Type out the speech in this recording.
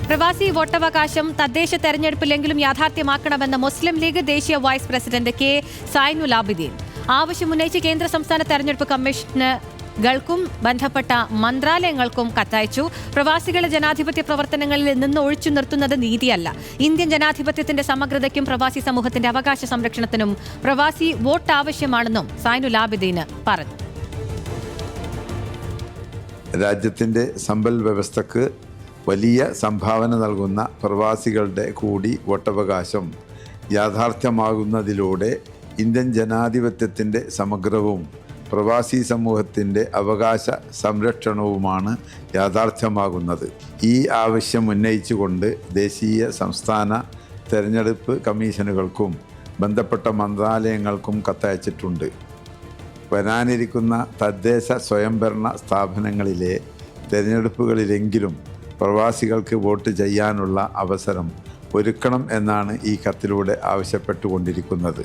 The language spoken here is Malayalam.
പ്രവാസി വോട്ടവകാശം തദ്ദേശ തെരഞ്ഞെടുപ്പിലെങ്കിലും യാഥാർത്ഥ്യമാക്കണമെന്ന് മുസ്ലിം ലീഗ് ദേശീയ vice president K Zainul Abideen ആവശ്യമുന്നയിച്ച് കേന്ദ്ര സംസ്ഥാന തെരഞ്ഞെടുപ്പ് കമ്മീഷനുകൾക്കും ബന്ധപ്പെട്ട മന്ത്രാലയങ്ങൾക്കും കത്തയച്ചു. പ്രവാസികളെ ജനാധിപത്യ പ്രവർത്തനങ്ങളിൽ നിന്ന് ഒഴിച്ചു നിർത്തുന്നത് നീതിയല്ല. ഇന്ത്യൻ ജനാധിപത്യത്തിന്റെ സമഗ്രതയ്ക്കും പ്രവാസി സമൂഹത്തിന്റെ അവകാശ സംരക്ഷണത്തിനും പ്രവാസി വോട്ട് ആവശ്യമാണെന്നും സൈനുൽ ആബിദീൻ പറഞ്ഞു. രാജ്യത്തിൻ്റെ സമ്പൽ വ്യവസ്ഥക്ക് വലിയ സംഭാവന നൽകുന്ന പ്രവാസികളുടെ കൂടി വോട്ടവകാശം യാഥാർത്ഥ്യമാകുന്നതിലൂടെ ഇന്ത്യൻ ജനാധിപത്യത്തിൻ്റെ സമഗ്രവും പ്രവാസി സമൂഹത്തിൻ്റെ അവകാശ സംരക്ഷണവുമാണ് യാഥാർത്ഥ്യമാകുന്നത്. ഈ ആവശ്യം ഉന്നയിച്ചുകൊണ്ട് ദേശീയ സംസ്ഥാന തെരഞ്ഞെടുപ്പ് കമ്മീഷനുകൾക്കും ബന്ധപ്പെട്ട മന്ത്രാലയങ്ങൾക്കും കത്തയച്ചിട്ടുണ്ട്. വരാനിരിക്കുന്ന തദ്ദേശ സ്വയംഭരണ സ്ഥാപനങ്ങളിലെ തെരഞ്ഞെടുപ്പുകളിലെങ്കിലും പ്രവാസികൾക്ക് വോട്ട് ചെയ്യാനുള്ള അവസരം ഒരുക്കണം എന്നാണ് ഈ കത്തിലൂടെ ആവശ്യപ്പെട്ടുകൊണ്ടിരിക്കുന്നത്.